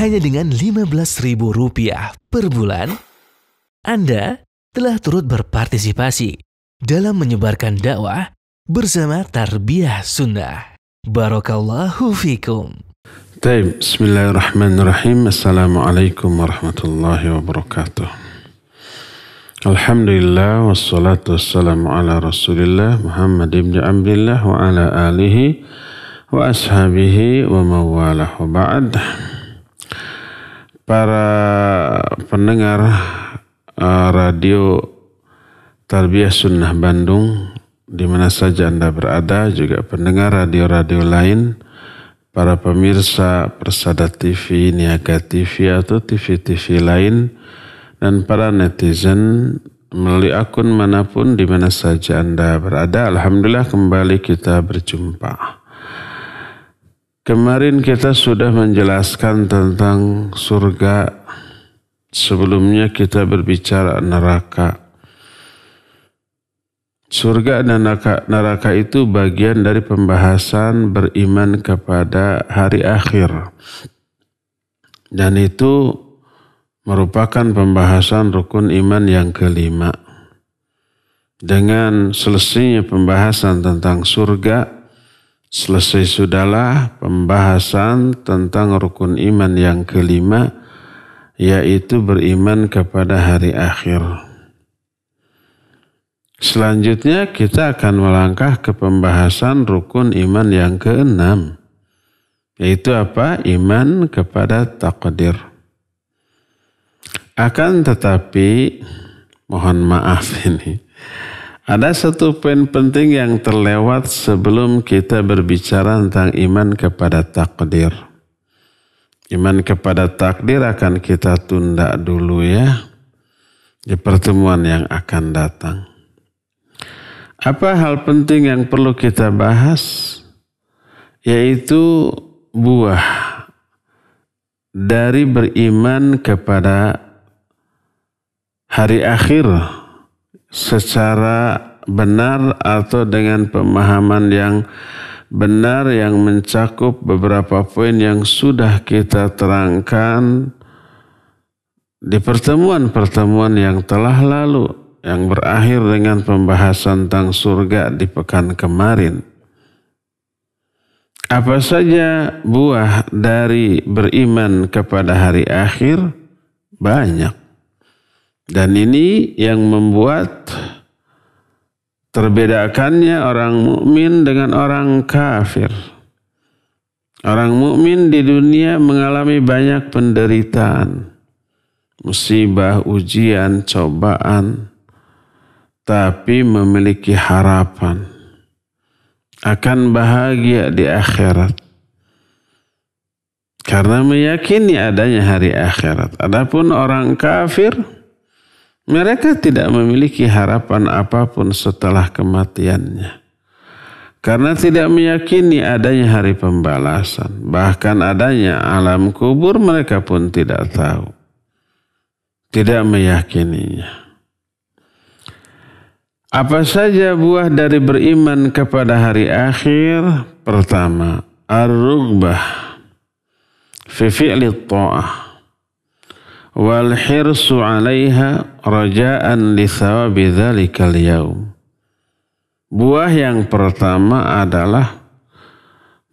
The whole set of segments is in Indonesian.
hanya dengan Rp15.000 per bulan, Anda telah turut berpartisipasi dalam menyebarkan dakwah bersama Tarbiyah Sunnah. Barakallahu fikum. Baik, bismillahirrahmanirrahim. Assalamualaikum warahmatullahi wabarakatuh. Alhamdulillah wassalatu wassalamu ala Rasulillah Muhammad ibn Abdillah wa ala alihi wa ashabihi wa mawalah wa ba'd. Para pendengar radio Tarbiyah Sunnah Bandung, di mana saja Anda berada, juga pendengar radio-radio lain, para pemirsa Persada TV, Niaga TV atau TV-TV lain, dan para netizen melalui akun manapun di mana saja Anda berada. Alhamdulillah kembali kita berjumpa. Kemarin kita sudah menjelaskan tentang surga. Sebelumnya kita berbicara neraka. Surga dan neraka itu bagian dari pembahasan beriman kepada hari akhir. Dan itu merupakan pembahasan rukun iman yang kelima. Dengan selesainya pembahasan tentang surga, selesai sudahlah pembahasan tentang rukun iman yang kelima, yaitu beriman kepada hari akhir. Selanjutnya kita akan melangkah ke pembahasan rukun iman yang keenam, yaitu apa? Iman kepada takdir. Akan tetapi, mohon maaf ini, ada satu poin penting yang terlewat sebelum kita berbicara tentang iman kepada takdir. Iman kepada takdir akan kita tunda dulu ya, di pertemuan yang akan datang. Apa hal penting yang perlu kita bahas? Yaitu buah dari beriman kepada hari akhir secara benar atau dengan pemahaman yang benar yang mencakup beberapa poin yang sudah kita terangkan di pertemuan-pertemuan yang telah lalu, yang berakhir dengan pembahasan tentang surga di pekan kemarin. Apa saja buah dari beriman kepada hari akhir? Banyak. Dan ini yang membuat terbedakannya orang mukmin dengan orang kafir. Orang mukmin di dunia mengalami banyak penderitaan, musibah, ujian, cobaan, tapi memiliki harapan akan bahagia di akhirat karena meyakini adanya hari akhirat. Adapun orang kafir, mereka tidak memiliki harapan apapun setelah kematiannya karena tidak meyakini adanya hari pembalasan. Bahkan adanya alam kubur mereka pun tidak tahu, tidak meyakininya. Apa saja buah dari beriman kepada hari akhir? Pertama, ar-rugbah fi fi'li ta'ah wal hirsu 'alaiha raja'an li thawabi dzalikal yaum. Buah yang pertama adalah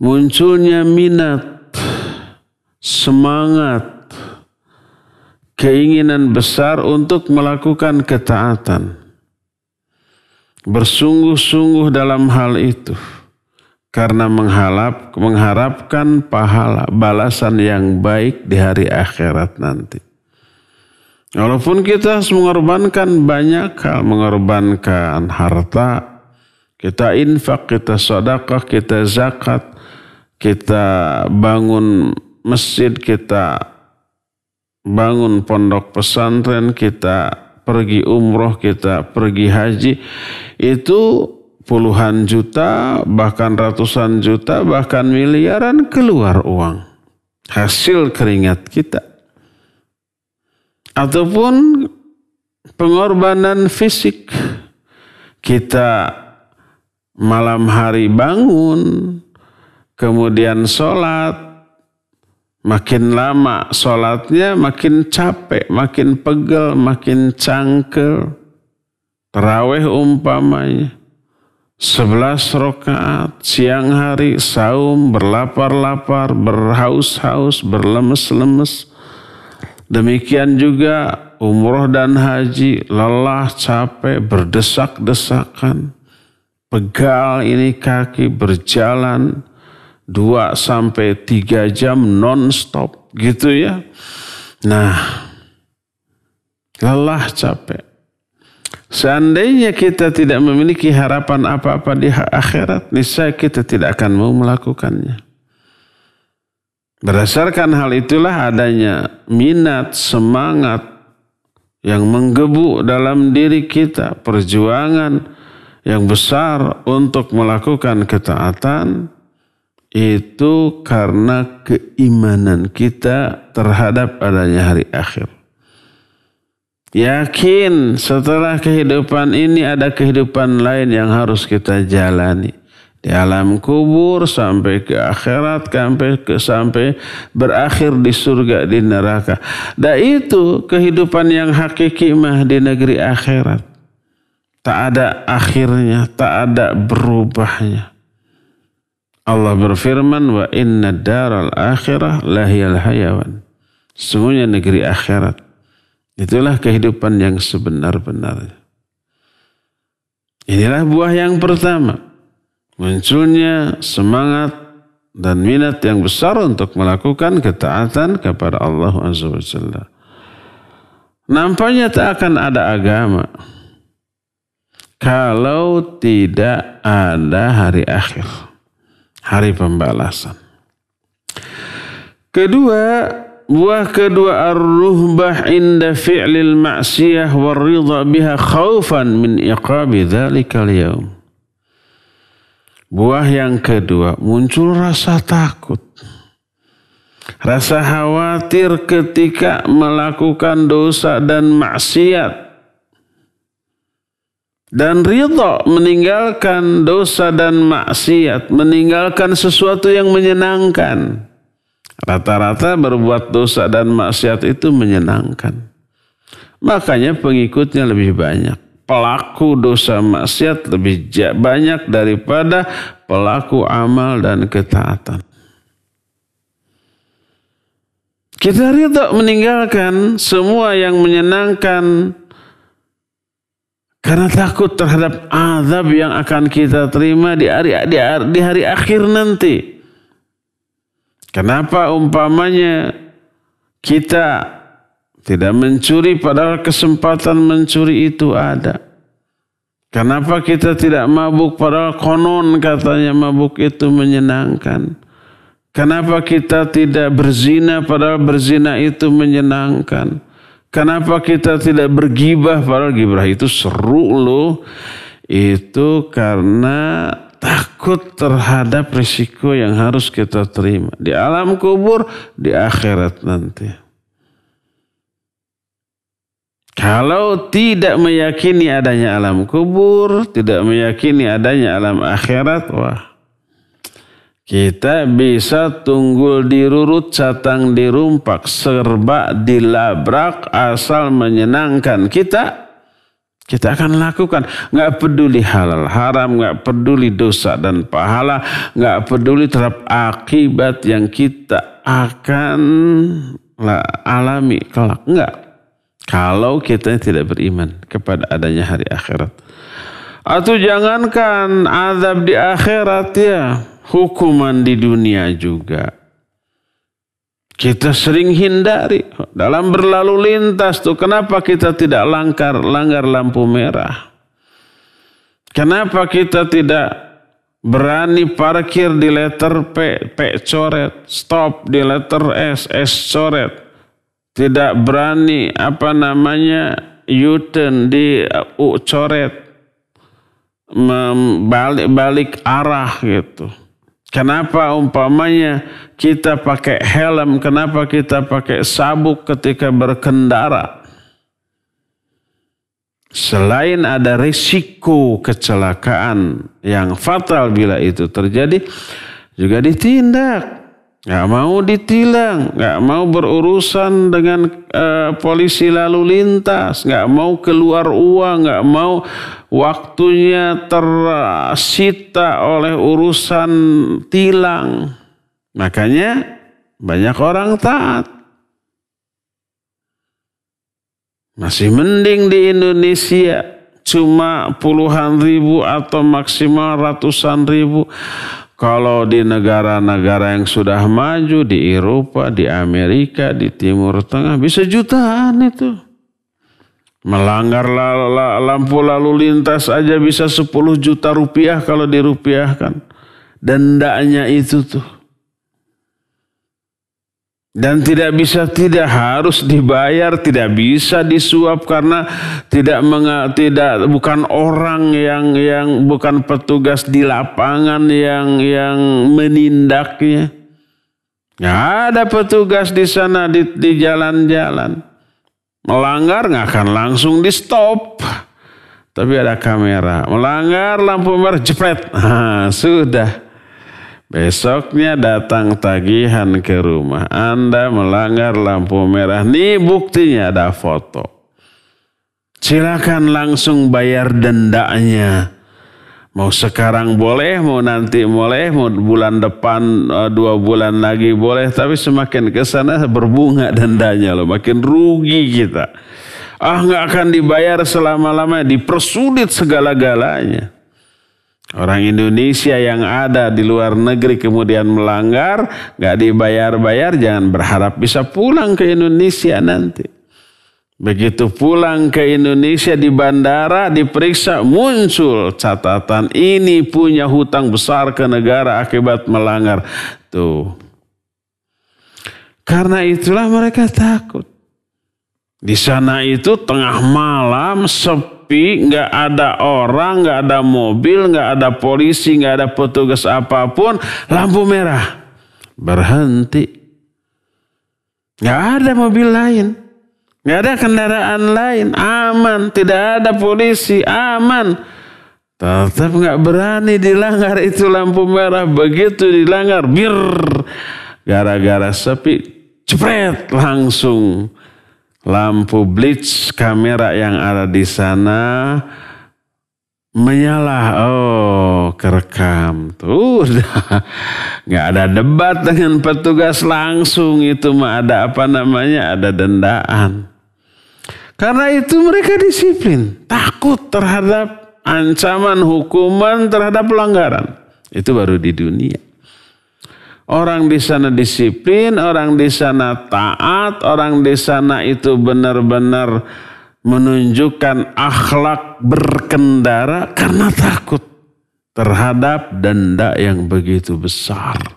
munculnya minat, semangat, keinginan besar untuk melakukan ketaatan. Bersungguh-sungguh dalam hal itu karena mengharapkan pahala balasan yang baik di hari akhirat nanti. Walaupun kita harus mengorbankan banyak hal, mengorbankan harta, kita infak, kita sedekah, kita zakat, kita bangun masjid, kita bangun pondok pesantren, kita pergi umroh, kita pergi haji, itu puluhan juta, bahkan ratusan juta, bahkan miliaran keluar uang. Hasil keringat kita. Ataupun pengorbanan fisik. Kita malam hari bangun, kemudian sholat, Makin lama sholatnya makin capek, makin pegel, makin cangkel. Tarawih umpamanya 11 rakaat, siang hari saum, berlapar-lapar, berhaus-haus, berlemes-lemes. Demikian juga umroh dan haji, lelah, capek, berdesak-desakan. Pegal ini kaki, berjalan 2-3 jam non-stop gitu ya. Nah, lelah, capek. Seandainya kita tidak memiliki harapan apa-apa di akhirat, niscaya kita tidak akan mau melakukannya. Berdasarkan hal itulah adanya minat, semangat yang menggebu dalam diri kita, perjuangan yang besar untuk melakukan ketaatan, itu karena keimanan kita terhadap adanya hari akhir. Yakin setelah kehidupan ini ada kehidupan lain yang harus kita jalani. Di alam kubur sampai ke akhirat, sampai berakhir di surga, di neraka. Dan itu kehidupan yang hakiki mah di negeri akhirat. Tak ada akhirnya, tak ada berubahnya. Allah berfirman, wa inna daral akhirah lahiyal hayawan. Sesungguhnya negeri akhirat, itulah kehidupan yang sebenar-benarnya. Inilah buah yang pertama. Munculnya semangat dan minat yang besar untuk melakukan ketaatan kepada Allah Azza wa Jalla. Nampaknya tak akan ada agama kalau tidak ada hari akhir, hari pembalasan. Buah kedua ar-ruhbah inda fi'lil ma'siyah war ridha biha khaufan min iqabi dzalikal yaum. Buah yang kedua, muncul rasa takut, rasa khawatir ketika melakukan dosa dan maksiat, dan ridha meninggalkan dosa dan maksiat, meninggalkan sesuatu yang menyenangkan. Rata-rata berbuat dosa dan maksiat itu menyenangkan, makanya pengikutnya lebih banyak. Pelaku dosa maksiat lebih banyak daripada pelaku amal dan ketaatan. Kita ridha meninggalkan semua yang menyenangkan karena takut terhadap azab yang akan kita terima di hari akhir nanti. Kenapa umpamanya kita tidak mencuri padahal kesempatan mencuri itu ada? Kenapa kita tidak mabuk padahal konon katanya mabuk itu menyenangkan? Kenapa kita tidak berzina padahal berzina itu menyenangkan? Kenapa kita tidak bergibah padahal gibah itu seru loh? Itu karena takut terhadap risiko yang harus kita terima di alam kubur, di akhirat nanti. Kalau tidak meyakini adanya alam kubur, tidak meyakini adanya alam akhirat, wah, kita bisa tunggul dirurut, catang dirumpak, serba dilabrak asal menyenangkan kita akan lakukan. Nggak peduli halal haram, nggak peduli dosa dan pahala, nggak peduli terhadap akibat yang kita akan alami kelak. Enggak. Kalau kita tidak beriman kepada adanya hari akhirat. Atau jangankan azab di akhirat ya, hukuman di dunia juga. Kita sering hindari dalam berlalu lintas tuh. Kenapa kita tidak langgar lampu merah? Kenapa kita tidak berani parkir di letter P coret, stop di letter S coret. Tidak berani U-turn di U coret, balik arah gitu. Kenapa umpamanya kita pakai helm, kenapa kita pakai sabuk ketika berkendara? Selain ada risiko kecelakaan yang fatal bila itu terjadi, juga ditindak. nggak mau ditilang, nggak mau berurusan dengan polisi lalu lintas, nggak mau keluar uang, nggak mau waktunya tersita oleh urusan tilang. Makanya banyak orang taat. Masih mending di Indonesia cuma puluhan ribu atau maksimal ratusan ribu. Kalau di negara-negara yang sudah maju, di Eropa, di Amerika, di Timur Tengah, bisa jutaan itu. Melanggar lampu lalu lintas aja bisa 10 juta rupiah kalau dirupiahkan. Dendanya itu tuh. Dan tidak harus dibayar, tidak bisa disuap karena bukan orang yang bukan petugas di lapangan yang menindaknya. Nggak ada petugas di sana di jalan-jalan. Melanggar nggak akan langsung di stop, tapi ada kamera. Melanggar lampu merah jepret, sudah. Besoknya datang tagihan ke rumah. Anda melanggar lampu merah. Nih buktinya, ada foto. Silakan langsung bayar dendanya. Mau sekarang boleh, mau nanti boleh, mau bulan depan 2 bulan lagi boleh. Tapi semakin ke sana berbunga dendanya loh. Makin rugi kita. Nggak akan dibayar selama-lamanya. Dipersulit segala-galanya. Orang Indonesia yang ada di luar negeri kemudian melanggar, gak dibayar-bayar, jangan berharap bisa pulang ke Indonesia nanti. Begitu pulang ke Indonesia di bandara diperiksa, muncul catatan ini punya hutang besar ke negara akibat melanggar. Tuh. Karena itulah mereka takut. Di sana itu tengah malam sepi, nggak ada orang, nggak ada mobil, nggak ada polisi, nggak ada petugas apapun. Lampu merah berhenti, nggak ada mobil lain, nggak ada kendaraan lain, aman, tidak ada polisi, aman. Tetap nggak berani dilanggar itu lampu merah. Begitu dilanggar, gara-gara sepi, jepret langsung. Lampu blitz kamera yang ada di sana menyala. Kerekam. Tuh udah nggak ada debat dengan petugas langsung. Itu mah ada ada dendaan. Karena itu mereka disiplin. Takut terhadap ancaman hukuman terhadap pelanggaran. Itu baru di dunia. Orang di sana disiplin, orang di sana taat, orang di sana itu benar-benar menunjukkan akhlak berkendara karena takut terhadap denda yang begitu besar.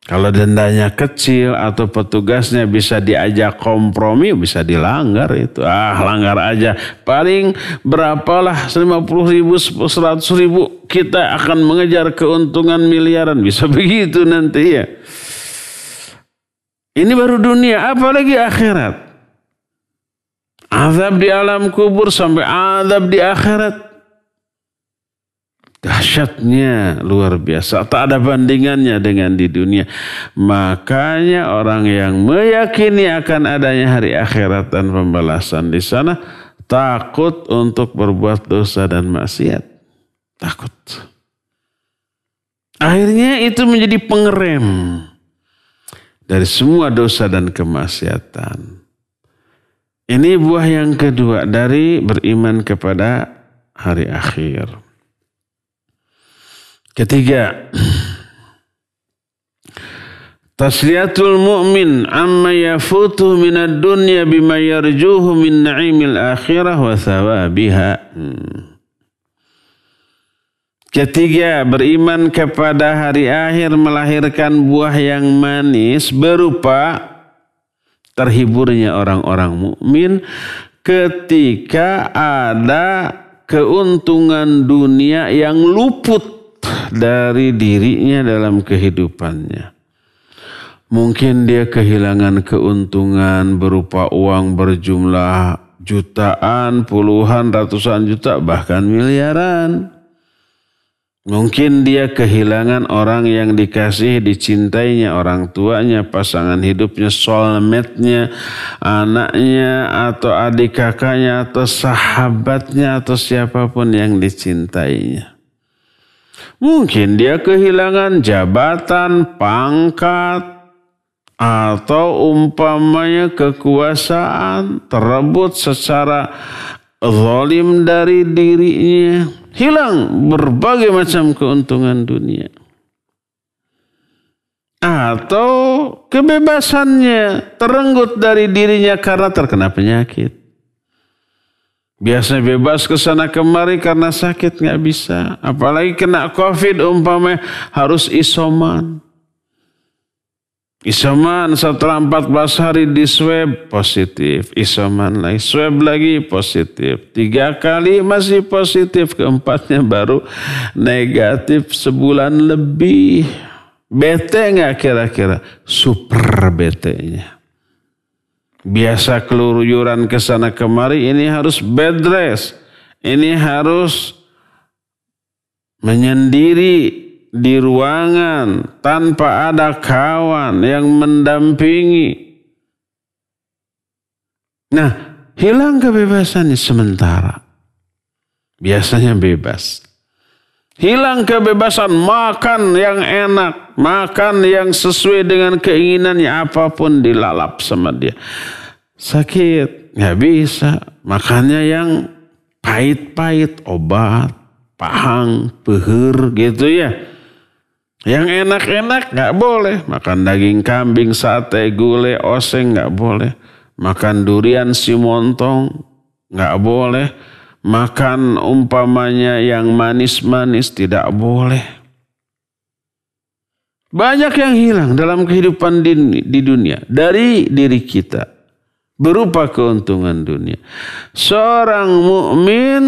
Kalau dendanya kecil atau petugasnya bisa diajak kompromi, bisa dilanggar itu. Langgar aja. Paling berapalah 50 ribu, 100 ribu. Kita akan mengejar keuntungan miliaran. Bisa begitu nanti ya. Ini baru dunia, apalagi akhirat. Azab di alam kubur sampai azab di akhirat. Dahsyatnya luar biasa. Tak ada bandingannya dengan di dunia. Makanya orang yang meyakini akan adanya hari akhirat dan pembalasan di sana takut untuk berbuat dosa dan maksiat. Takut. Akhirnya itu menjadi pengerem dari semua dosa dan kemaksiatan. Ini buah yang kedua dari beriman kepada hari akhir. Ketiga, tasliyatul mu'min amma yafutuhu minad dunya bima yarjuhu min na'imil akhirah wa thawabiha. Ketiga, beriman kepada hari akhir melahirkan buah yang manis berupa terhiburnya orang-orang mukmin ketika ada keuntungan dunia yang luput dari dirinya dalam kehidupannya. Mungkin dia kehilangan keuntungan berupa uang berjumlah jutaan, puluhan, ratusan juta, bahkan miliaran. Mungkin dia kehilangan orang yang dikasihi, dicintainya, orang tuanya, pasangan hidupnya, soulmate-nya, anaknya, atau adik kakaknya, atau sahabatnya, atau siapapun yang dicintainya. Mungkin dia kehilangan jabatan, pangkat, atau umpamanya kekuasaan, terebut secara zalim dari dirinya. Hilang berbagai macam keuntungan dunia. Atau kebebasannya terenggut dari dirinya karena terkena penyakit. Biasanya bebas ke sana kemari karena sakit nggak bisa. Apalagi kena COVID umpamanya harus isoman. Isoman setelah 14 hari di swab positif. Isoman lagi, swab lagi positif. 3 kali masih positif. Keempatnya baru negatif sebulan lebih. Bete nggak kira-kira? Super bete-nya. Biasa keluyuran ke sana kemari, ini harus bed rest. Ini harus menyendiri di ruangan tanpa ada kawan yang mendampingi. Nah, hilang kebebasannya sementara. Biasanya bebas. Hilang kebebasan makan yang enak, makan yang sesuai dengan keinginannya, apapun dilalap sama dia. Sakit, nggak bisa. Makannya yang pahit-pahit, obat, pahang, peher gitu ya. Yang enak-enak nggak boleh. Makan daging kambing, sate, gulai, oseng nggak boleh. Makan durian simontong nggak boleh. Makan umpamanya yang manis-manis tidak boleh. Banyak yang hilang dalam kehidupan di dunia dari diri kita berupa keuntungan dunia. Seorang mukmin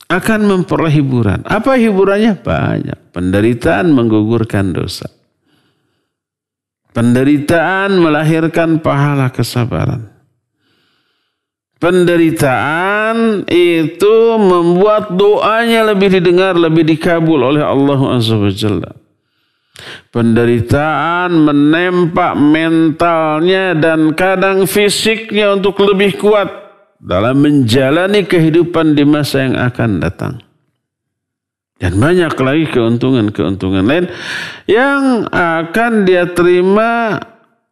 akan memperoleh hiburan. Apa hiburannya? Banyak. Penderitaan menggugurkan dosa. Penderitaan melahirkan pahala kesabaran. Penderitaan itu membuat doanya lebih didengar, lebih dikabul oleh Allah Azza wa Jalla. Penderitaan menempa mentalnya dan kadang fisiknya untuk lebih kuat dalam menjalani kehidupan di masa yang akan datang. Dan banyak lagi keuntungan-keuntungan lain yang akan dia terima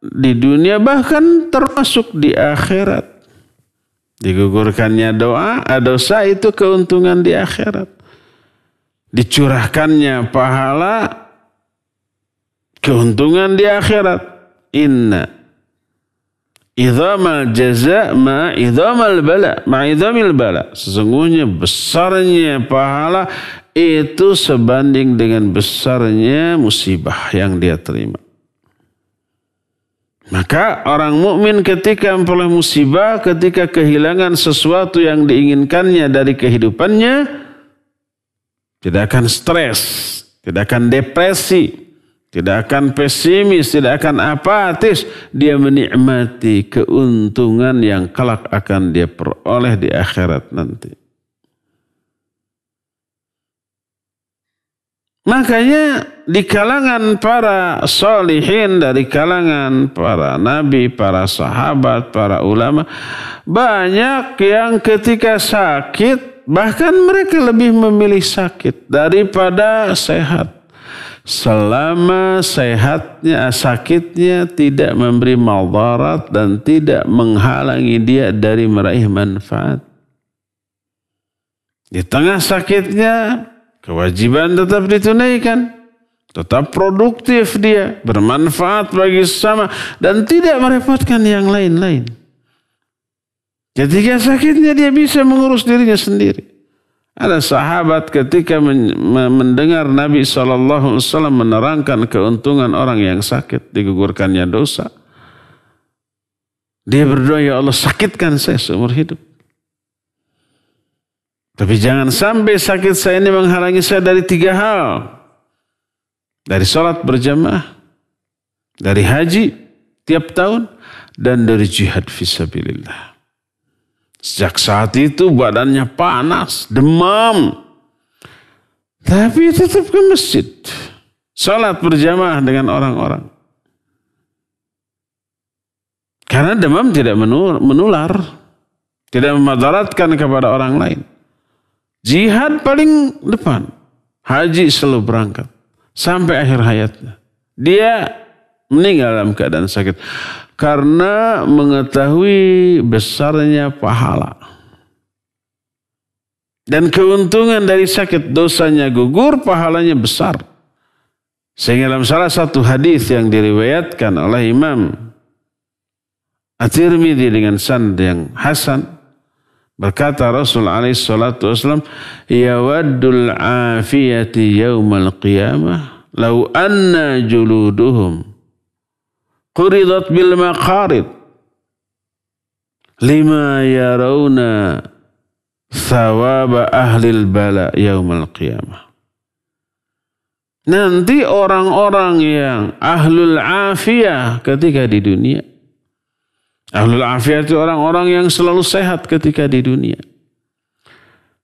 di dunia, bahkan termasuk di akhirat. Digugurkannya dosa itu keuntungan di akhirat. Dicurahkannya pahala, keuntungan di akhirat. Inna idhamal jaza ma idhamal bala, ma idhamil bala. Sesungguhnya besarnya pahala itu sebanding dengan besarnya musibah yang dia terima. Maka orang mukmin ketika memperoleh musibah, ketika kehilangan sesuatu yang diinginkannya dari kehidupannya, tidak akan stres, tidak akan depresi, tidak akan pesimis, tidak akan apatis. Dia menikmati keuntungan yang kelak akan dia peroleh di akhirat nanti. Makanya di kalangan para sholihin, dari kalangan para nabi, para sahabat, para ulama, banyak yang ketika sakit, bahkan mereka lebih memilih sakit daripada sehat. Selama sakitnya tidak memberi madarat dan tidak menghalangi dia dari meraih manfaat. Di tengah sakitnya, kewajiban tetap ditunaikan, tetap produktif dia, bermanfaat bagi sesama, dan tidak merepotkan yang lain-lain. Ketika sakitnya dia bisa mengurus dirinya sendiri. Ada sahabat ketika mendengar Nabi SAW menerangkan keuntungan orang yang sakit, digugurkannya dosa. Dia berdoa, ya Allah sakitkan saya seumur hidup. Tapi jangan sampai sakit saya ini menghalangi saya dari 3 hal. Dari sholat berjamaah, dari haji tiap tahun, dan dari jihad fisabilillah. Sejak saat itu badannya panas, demam. Tapi tetap ke masjid. Salat berjamaah dengan orang-orang. Karena demam tidak menular. Tidak memadaratkan kepada orang lain. Jihad paling depan. Haji selalu berangkat. Sampai akhir hayatnya. Dia meninggal dalam keadaan sakit. Karena mengetahui besarnya pahala. Dan keuntungan dari sakit, dosanya gugur, pahalanya besar. Sehingga dalam salah satu hadis yang diriwayatkan oleh Imam At-Tirmidzi dengan sanad yang hasan, berkata Rasul alaihi salatu wasallam, yawaddul afiyati yaumal qiyamah law anna juluduhum quridat bil maqarid lima yarawna thawaba ahlil bala yaumal qiyamah. Nanti orang-orang yang ahlul afiyah ketika di dunia. Ahlul afiyah itu orang-orang yang selalu sehat ketika di dunia.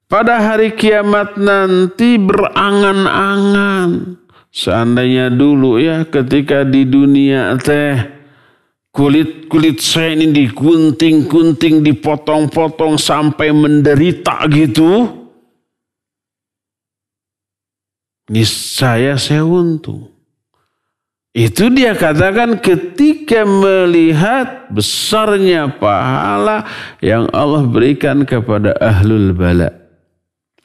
Pada hari kiamat nanti berangan-angan. Seandainya dulu ya ketika di dunia kulit saya ini digunting-gunting, dipotong-potong sampai menderita gitu. Niscaya saya untung. Itu dia katakan ketika melihat besarnya pahala yang Allah berikan kepada ahlul bala.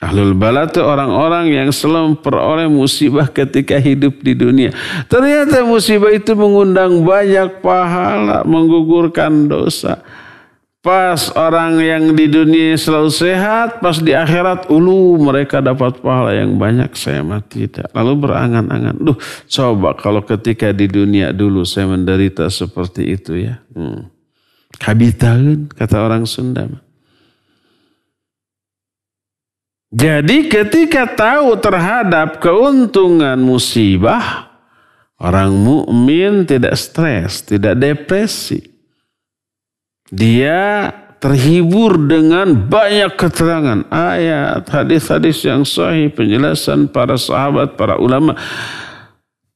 Ahlul bala itu orang-orang yang selalu memperoleh musibah ketika hidup di dunia. Ternyata musibah itu mengundang banyak pahala, menggugurkan dosa. Pas orang yang di dunia selalu sehat, pas di akhirat, mereka dapat pahala yang banyak, saya mati tidak. Lalu berangan-angan, coba kalau ketika di dunia dulu saya menderita seperti itu ya. Kabitaun, kata orang Sunda. Jadi ketika tahu terhadap keuntungan musibah, orang mukmin tidak stres, tidak depresi. Dia terhibur dengan banyak keterangan ayat, hadis-hadis yang sahih, penjelasan para sahabat, para ulama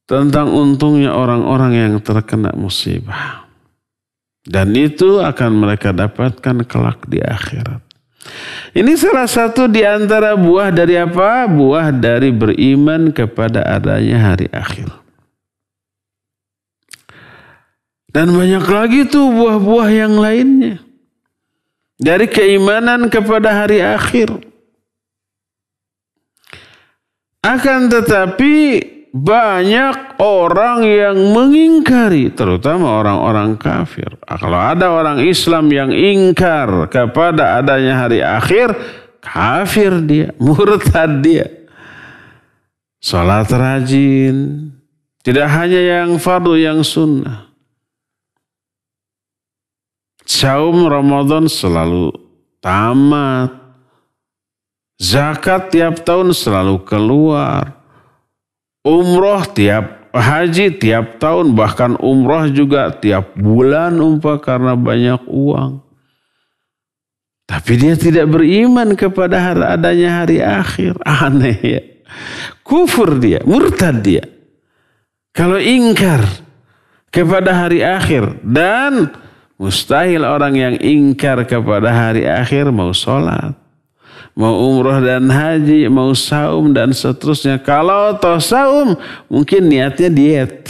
tentang untungnya orang-orang yang terkena musibah. Dan itu akan mereka dapatkan kelak di akhirat. Ini salah satu di antara buah dari apa? Buah dari beriman kepada adanya hari akhir. Dan banyak lagi tuh buah-buah yang lainnya. Dari keimanan kepada hari akhir. Akan tetapi banyak orang yang mengingkari. Terutama orang-orang kafir. Kalau ada orang Islam yang ingkar kepada adanya hari akhir. Kafir dia. Murtad dia. Salat rajin. Tidak hanya yang fardu, yang sunnah. Saum Ramadan selalu tamat. Zakat tiap tahun selalu keluar. Umroh haji tiap tahun. Bahkan umroh juga tiap bulan karena banyak uang. Tapi dia tidak beriman kepada adanya hari akhir. Aneh ya. Kufur dia, murtad dia. Kalau ingkar kepada hari akhir. Dan mustahil orang yang ingkar kepada hari akhir mau sholat, mau umroh dan haji, mau saum dan seterusnya. Kalau toh saum mungkin niatnya diet.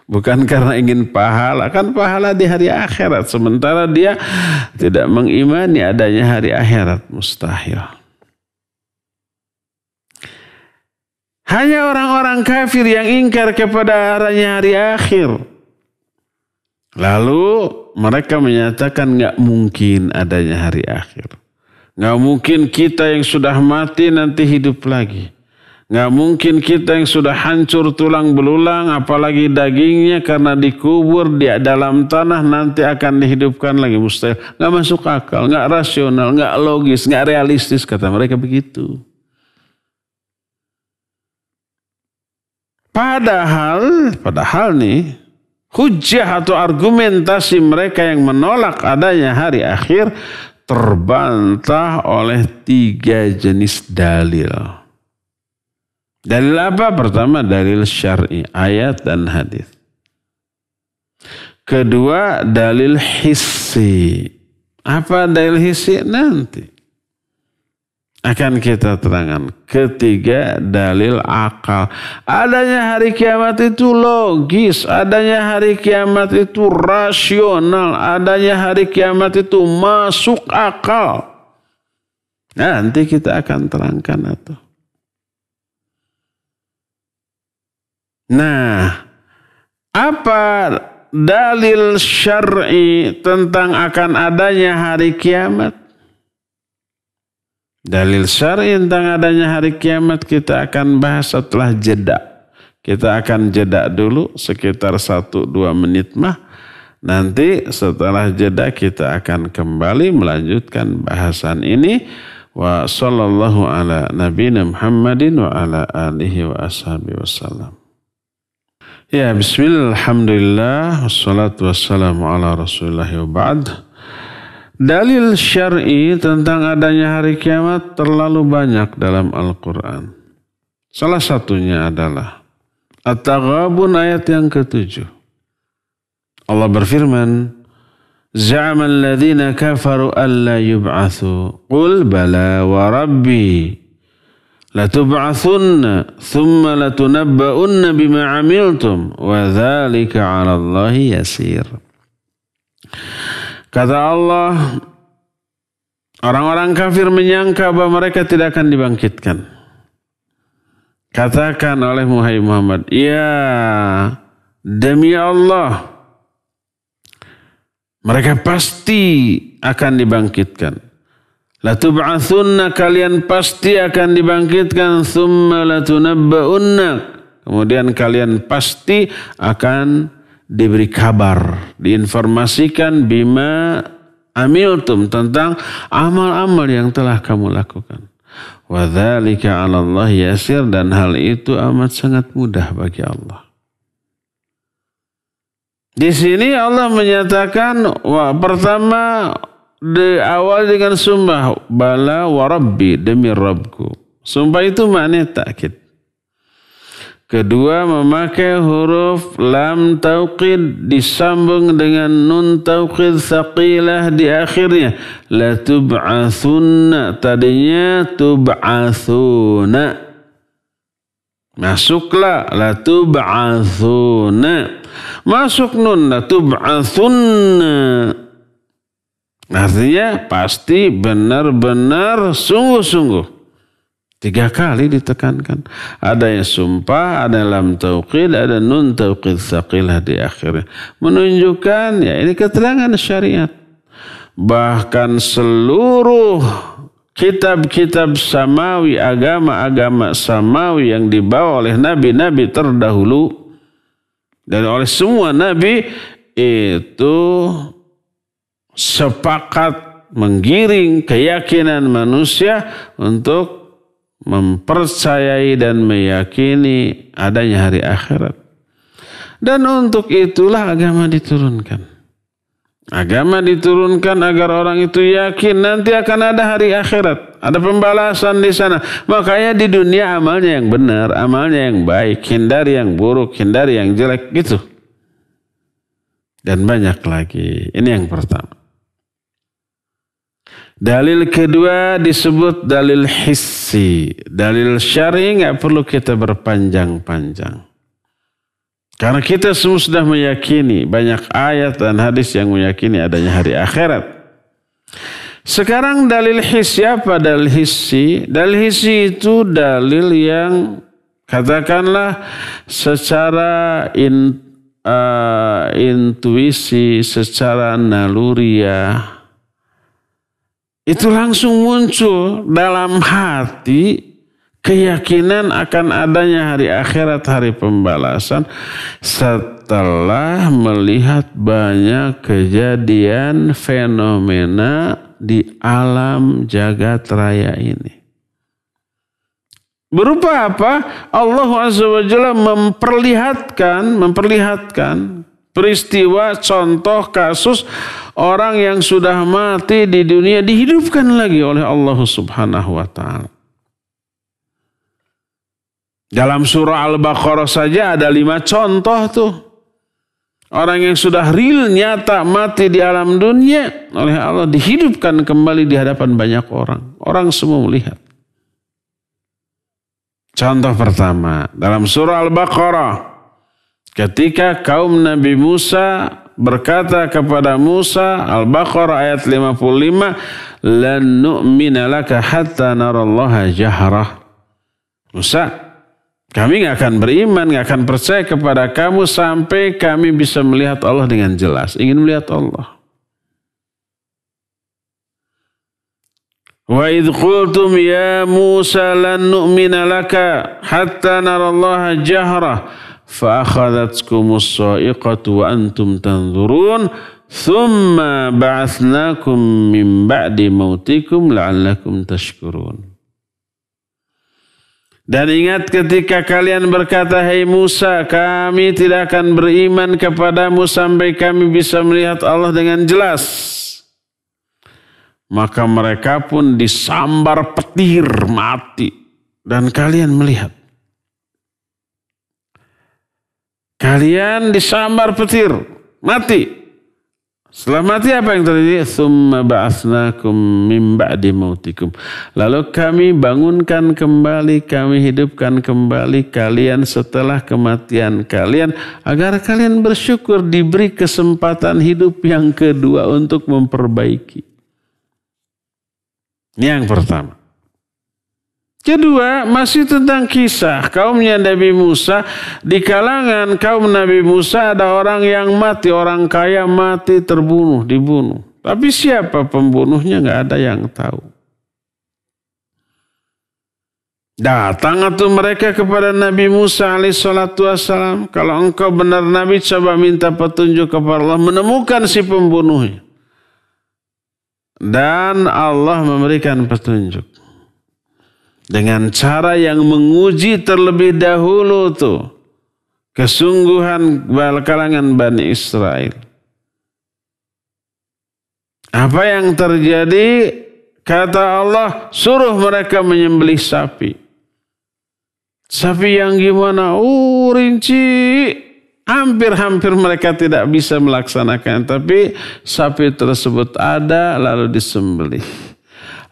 Bukan karena ingin pahala. Kan pahala di hari akhirat. Sementara dia tidak mengimani adanya hari akhirat. Mustahil. Hanya orang-orang kafir yang ingkar kepada adanya hari akhir. Lalu mereka menyatakan gak mungkin adanya hari akhir. Gak mungkin kita yang sudah mati nanti hidup lagi. Gak mungkin kita yang sudah hancur tulang belulang, apalagi dagingnya karena dikubur di dalam tanah nanti akan dihidupkan lagi. Mustahil. Gak masuk akal, gak rasional, gak logis, gak realistis, kata mereka begitu. Padahal nih, hujjah atau argumentasi mereka yang menolak adanya hari akhir terbantah oleh 3 jenis dalil. Dalil apa? Pertama dalil syar'i, ayat dan hadis. Kedua dalil hissi. Apa dalil hissi? Nanti akan kita terangkan. Ketiga dalil akal. Adanya hari kiamat itu logis. Adanya hari kiamat itu rasional. Adanya hari kiamat itu masuk akal. Nanti kita akan terangkan itu. Nah, apa dalil syar'i tentang akan adanya hari kiamat? Dalil syar'i tentang adanya hari kiamat kita akan bahas setelah jeda. Kita akan jeda dulu sekitar 1-2 menit mah. Nanti setelah jeda kita akan kembali melanjutkan bahasan ini. Wa sallallahu ala nabiyina Muhammadin wa ala alihi wa ashabihi wasallam. Ya, bismillah, alhamdulillah, wassalatu wassalamu ala rasulillah wa ba'd. Dalil syar'i tentang adanya hari kiamat terlalu banyak dalam Al-Quran. Salah satunya adalah At-Taghabun ayat yang ke-7. Allah berfirman, Za'ama alladhina kafaru alla yub'athu. Qul bala wa rabbi. Latub'athunna thumma latunabba'unna bima 'amiltum wa dzalika 'ala Allahi yasir. Kata Allah, orang-orang kafir menyangka bahwa mereka tidak akan dibangkitkan. Katakan oleh Muhammad, ya demi Allah, mereka pasti akan dibangkitkan. Latub'athunna, kalian pasti akan dibangkitkan. Thumma latunabba'unna, kemudian kalian pasti akan diberi kabar, diinformasikan bima amiltum, tentang amal-amal yang telah kamu lakukan. Wa dzalika 'ala Allah yasir, dan hal itu amat sangat mudah bagi Allah. Di sini Allah menyatakan, pertama diawali dengan sumpah, bala wa rabbi, demi Rabbku. Sumpah itu maknanya takkid. Kedua, memakai huruf lam tauqid disambung dengan nun tauqid tsaqilah di akhirnya. La tub'atsunna, tadinya tub'atsuna. Masuklah la tub'atsuna. Masuk nun la tub'atsunna. Artinya pasti, benar-benar, sungguh-sungguh. 3 kali ditekankan. Ada yang sumpah, ada lam tauqid, ada nun tauqid tsaqilah di akhirnya. Menunjukkan ya ini keterangan syariat. Bahkan seluruh kitab-kitab samawi, agama-agama samawi yang dibawa oleh nabi-nabi terdahulu dan oleh semua nabi itu sepakat menggiring keyakinan manusia untuk mempercayai dan meyakini adanya hari akhirat. Dan untuk itulah agama diturunkan. Agama diturunkan agar orang itu yakin nanti akan ada hari akhirat. Ada pembalasan di sana. Makanya di dunia amalnya yang benar, amalnya yang baik, hindari yang buruk, hindari yang jelek, gitu. Dan banyak lagi. Ini yang pertama. Dalil kedua disebut dalil hissi. Dalil syar'i nggak perlu kita berpanjang-panjang. Karena kita semua sudah meyakini banyak ayat dan hadis yang meyakini adanya hari akhirat. Sekarang dalil hissi apa? Dalil hissi. Dalil hissi itu dalil yang katakanlah secara intuisi, secara naluriah, itu langsung muncul dalam hati keyakinan akan adanya hari akhirat, hari pembalasan, setelah melihat banyak kejadian fenomena di alam jagat raya ini. Berupa apa? Allah Azza wa Jalla memperlihatkan peristiwa, contoh, kasus orang yang sudah mati di dunia dihidupkan lagi oleh Allah Subhanahu wa ta'ala. Dalam surah Al-Baqarah saja ada 5 contoh tuh. Orang yang sudah real nyata mati di alam dunia oleh Allah dihidupkan kembali di hadapan banyak orang. Orang semua melihat. Contoh pertama dalam surah Al-Baqarah. Ketika kaum Nabi Musa berkata kepada Musa, Al-Baqarah ayat 55, lan nu'mina laka hatta narallaha jahrah. Musa, kami gak akan beriman, gak akan percaya kepada kamu sampai kami bisa melihat Allah dengan jelas. Ingin melihat Allah. Wa idh qultum ya Musa lan nu'mina laka hatta narallaha jahrah fa akhadhatkumus sa'iqatu wa antum tanzurun thumma ba'athnakum min ba'di mautikum la'allakum tashkurun. Dan ingat ketika kalian berkata, hai Musa, kami tidak akan beriman kepadamu sampai kami bisa melihat Allah dengan jelas. Maka mereka pun disambar petir mati. Dan kalian melihat. Kalian disambar petir mati. Setelah mati apa yang terjadi? Tsumma ba'atsnakum min ba'di mautikum. Lalu kami bangunkan kembali, kami hidupkan kembali kalian setelah kematian kalian agar kalian bersyukur diberi kesempatan hidup yang kedua untuk memperbaiki. Ini yang pertama. Kedua, masih tentang kisah kaumnya Nabi Musa. Di kalangan kaum Nabi Musa ada orang yang mati, orang kaya mati, terbunuh, dibunuh. Tapi siapa pembunuhnya nggak ada yang tahu. Datang atau mereka kepada Nabi Musa alaihissalatu wassalam. Kalau engkau benar Nabi, coba minta petunjuk kepada Allah, menemukan si pembunuhnya. Dan Allah memberikan petunjuk. Dengan cara yang menguji terlebih dahulu tuh kesungguhan kalangan Bani Israel. Apa yang terjadi? Kata Allah, suruh mereka menyembelih sapi. Sapi yang gimana? Rinci. Hampir-hampir mereka tidak bisa melaksanakan. Tapi sapi tersebut ada lalu disembelih.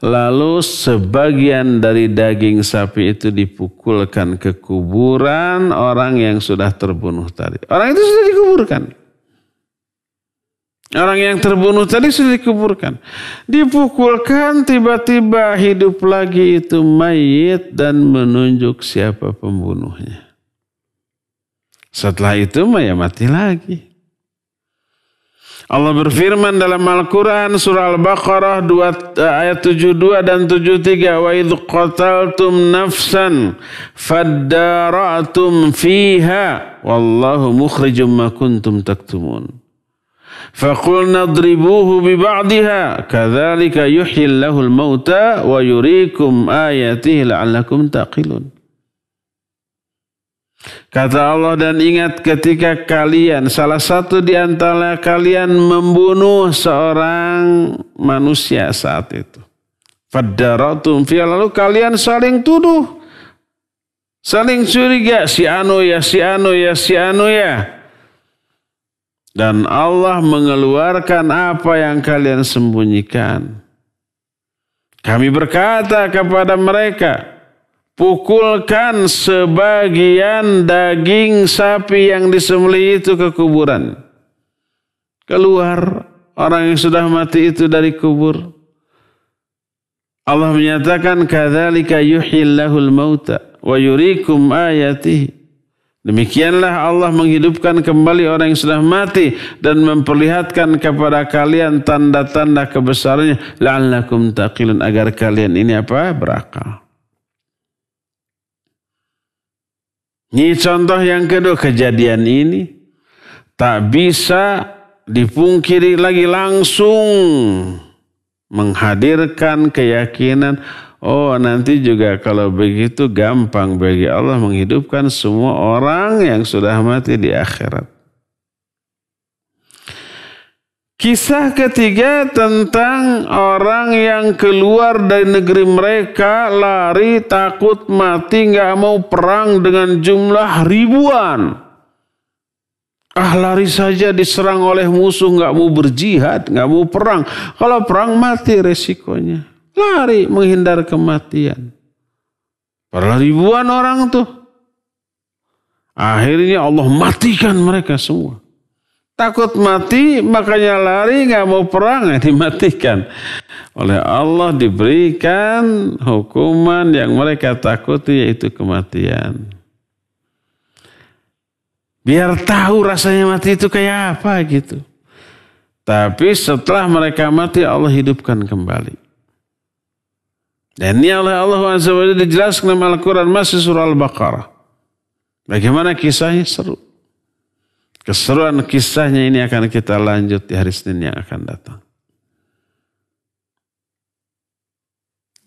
Lalu sebagian dari daging sapi itu dipukulkan ke kuburan orang yang sudah terbunuh tadi. Orang itu sudah dikuburkan. Orang yang terbunuh tadi sudah dikuburkan. Dipukulkan, tiba-tiba hidup lagi itu mayit dan menunjuk siapa pembunuhnya. Setelah itu ya mati lagi. Allah berfirman dalam Al-Quran surah Al-Baqarah ayat 72 dan 73. Wa idh qataltum nafsan faddara'tum fiha wallahu mukhrijum ma kuntum taktumun. Faqulna adribuhu biba'diha kadzalika yuhyillahu al-mauta wa yuriikum ayatihi la'allakum taqilun. Kata Allah, dan ingat ketika kalian, salah satu di antara kalian membunuh seorang manusia saat itu. Faddaratum fiha, lalu kalian saling tuduh. Saling curiga, si anu ya, si anu ya, si anu ya. Dan Allah mengeluarkan apa yang kalian sembunyikan. Kami berkata kepada mereka, pukulkan sebagian daging sapi yang disembelih itu ke kuburan. Keluar orang yang sudah mati itu dari kubur. Allah menyatakan kadzalika yuhyillahul mauta wa yuriikum ayatihi. Demikianlah Allah menghidupkan kembali orang yang sudah mati dan memperlihatkan kepada kalian tanda-tanda kebesarannya la'allakum taqilun, agar kalian ini apa? Berakal. Ini contoh yang kedua. Kejadian ini tak bisa dipungkiri lagi, langsung menghadirkan keyakinan, oh nanti juga kalau begitu gampang bagi Allah menghidupkan semua orang yang sudah mati di akhirat. Kisah ketiga tentang orang yang keluar dari negeri mereka, lari, takut mati, nggak mau perang dengan jumlah ribuan. Lari saja diserang oleh musuh, nggak mau berjihad, nggak mau perang. Kalau perang mati resikonya. Lari menghindar kematian. Padahal ribuan orang tuh. Akhirnya Allah matikan mereka semua. Takut mati, makanya lari, nggak mau perang, dimatikan. Oleh Allah diberikan hukuman yang mereka takuti, yaitu kematian. Biar tahu rasanya mati itu kayak apa gitu. Tapi setelah mereka mati, Allah hidupkan kembali. Dan ini oleh Allah Azza wa Jalla dijelaskan dalam Al-Quran, masih surah Al-Baqarah. Bagaimana kisahnya? Seru. Keseruan kisahnya ini akan kita lanjut di hari Senin yang akan datang.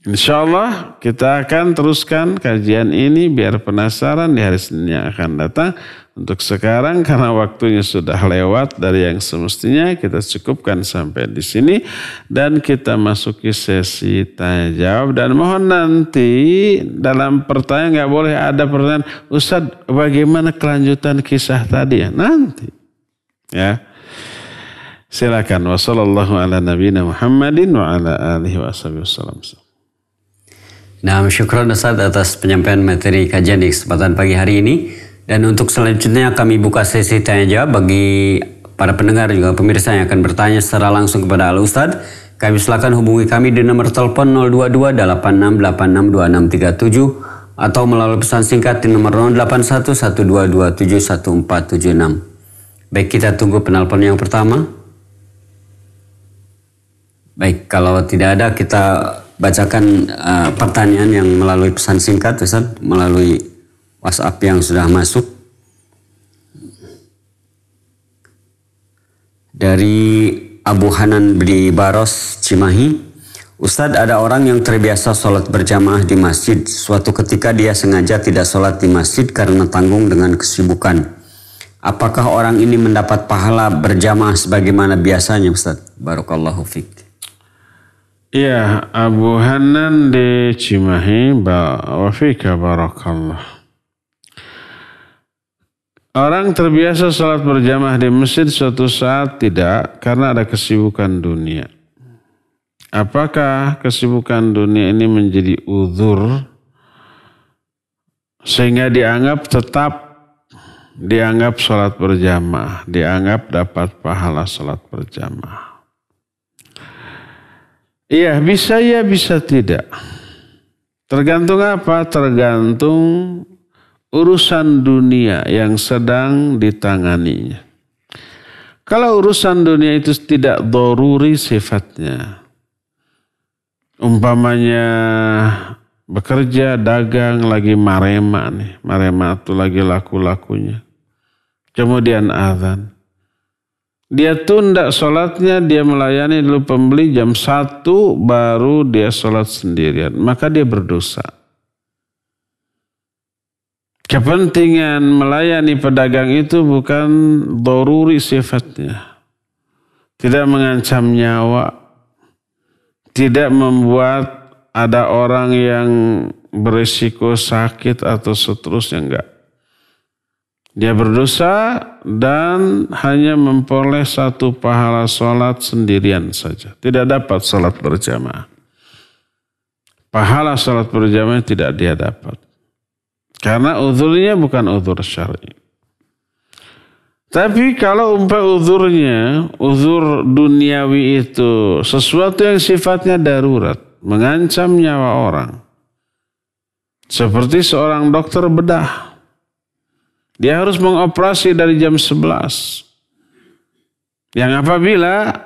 Insya Allah kita akan teruskan kajian ini biar penasaran di hari Senin yang akan datang. Untuk sekarang karena waktunya sudah lewat dari yang semestinya, kita cukupkan sampai di sini dan kita masuki sesi tanya jawab. Dan mohon nanti dalam pertanyaan nggak boleh ada pertanyaan, Ustaz bagaimana kelanjutan kisah tadi ya? Nanti ya. Silakan. Wassallallahu ala nabiyina Muhammadin wa ala alihi wa wasallam. Nah, syukran Ustaz atas penyampaian materi kajian di kesempatan pagi hari ini. Dan untuk selanjutnya kami buka sesi tanya jawab bagi para pendengar juga pemirsa yang akan bertanya secara langsung kepada Al Ustadz. Kami silakan hubungi kami di nomor telepon 022 86862637 atau melalui pesan singkat di nomor 081122714676. Baik, kita tunggu penelpon yang pertama. Baik, kalau tidak ada kita bacakan pertanyaan yang melalui pesan singkat Ustaz, melalui WhatsApp yang sudah masuk. Dari Abu Hanan di Baros, Cimahi. Ustadz, ada orang yang terbiasa sholat berjamaah di masjid. Suatu ketika dia sengaja tidak sholat di masjid karena tanggung dengan kesibukan. Apakah orang ini mendapat pahala berjamaah sebagaimana biasanya Ustadz? Barakallahu fiik. Iya, Abu Hanan di Cimahi, wa fika barakallah. Orang terbiasa sholat berjamaah di masjid suatu saat tidak karena ada kesibukan dunia. Apakah kesibukan dunia ini menjadi uzur sehingga dianggap sholat berjamaah, dianggap dapat pahala sholat berjamaah? Iya, bisa ya, bisa tidak. Tergantung apa? Tergantung urusan dunia yang sedang ditanganinya. Kalau urusan dunia itu tidak daruri sifatnya, umpamanya bekerja, dagang, lagi marema nih, marema itu lagi laku-lakunya, kemudian azan, dia tunda sholatnya, dia melayani dulu pembeli jam 1 baru dia sholat sendirian, maka dia berdosa. Kepentingan melayani pedagang itu bukan daruri sifatnya. Tidak mengancam nyawa. Tidak membuat ada orang yang berisiko sakit atau seterusnya, enggak. Dia berdosa dan hanya memperoleh satu pahala sholat sendirian saja. Tidak dapat sholat berjamaah. Pahala sholat berjamaah tidak dia dapat. Karena uzurnya bukan uzur syar'i. Tapi kalau uzurnya, uzur duniawi itu sesuatu yang sifatnya darurat, mengancam nyawa orang. Seperti seorang dokter bedah. Dia harus mengoperasi dari jam 11. Yang apabila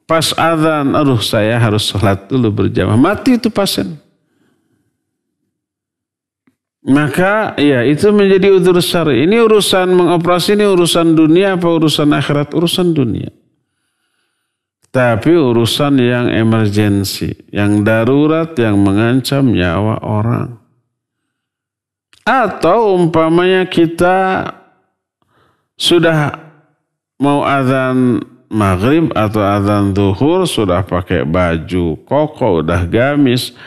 pas azan, aduh saya harus sholat dulu berjamaah, mati itu pasien. Maka ya itu menjadi uzur syar'i. Ini urusan mengoperasi, ini urusan dunia apa urusan akhirat? Urusan dunia. Tapi urusan yang emergensi, yang darurat, yang mengancam nyawa orang. Atau umpamanya kita sudah mau azan maghrib atau azan zuhur sudah pakai baju koko, udah gamis,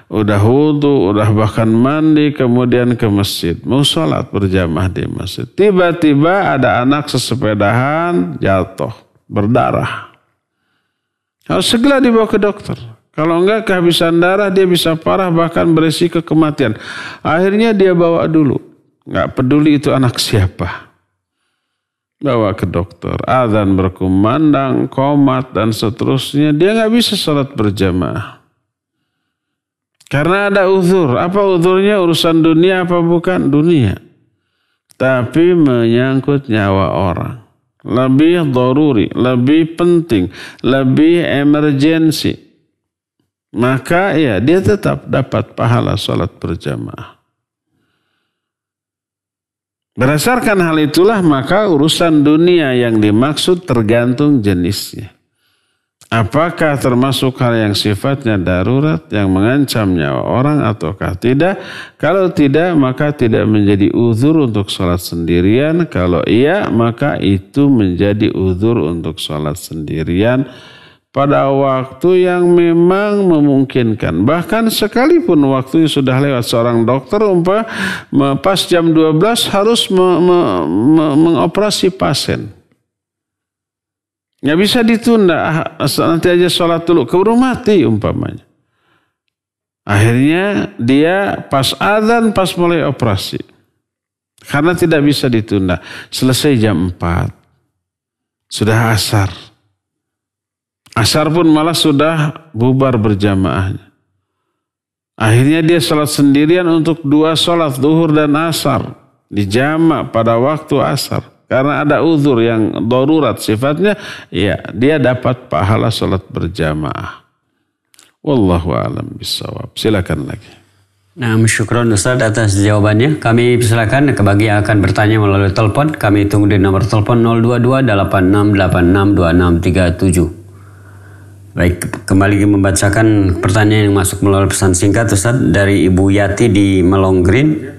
udah wudu, udah bahkan mandi, kemudian ke masjid. Mau sholat berjamaah di masjid. Tiba-tiba ada anak sesepedahan jatuh, berdarah. Harus segera dibawa ke dokter. Kalau enggak kehabisan darah, dia bisa parah bahkan beresiko kematian. Akhirnya dia bawa dulu. Enggak peduli itu anak siapa. Bawa ke dokter. Azan berkumandang, komat dan seterusnya. Dia enggak bisa sholat berjamaah. Karena ada uzur. Apa uzurnya? Urusan dunia apa bukan? Dunia. Tapi menyangkut nyawa orang. Lebih daruri, lebih penting, lebih emergensi. Maka ya dia tetap dapat pahala sholat berjamaah. Berdasarkan hal itulah maka urusan dunia yang dimaksud tergantung jenisnya. Apakah termasuk hal yang sifatnya darurat yang mengancam nyawa orang ataukah tidak? Kalau tidak maka tidak menjadi uzur untuk sholat sendirian. Kalau iya maka itu menjadi uzur untuk sholat sendirian pada waktu yang memang memungkinkan. Bahkan sekalipun waktunya sudah lewat, seorang dokter pas jam 12 harus mengoperasi pasien. Nggak bisa ditunda, nanti aja sholat dulu, keburu mati umpamanya. Akhirnya dia pas azan, pas mulai operasi. Karena tidak bisa ditunda. Selesai jam 4. Sudah asar. Asar pun malah sudah bubar berjamaahnya. Akhirnya dia sholat sendirian untuk 2 sholat, zuhur dan asar. Dijamak pada waktu asar. Karena ada uzur yang darurat sifatnya, ya dia dapat pahala sholat berjamaah. Wallahu a'lam bishawab. Silakan lagi. Nah, syukron Ustaz atas jawabannya. Kami silakan bagi yang akan bertanya melalui telepon. Kami tunggu di nomor telepon 022-8686-2637. Baik, kembali membacakan pertanyaan yang masuk melalui pesan singkat Ustaz dari Ibu Yati di Melongreen.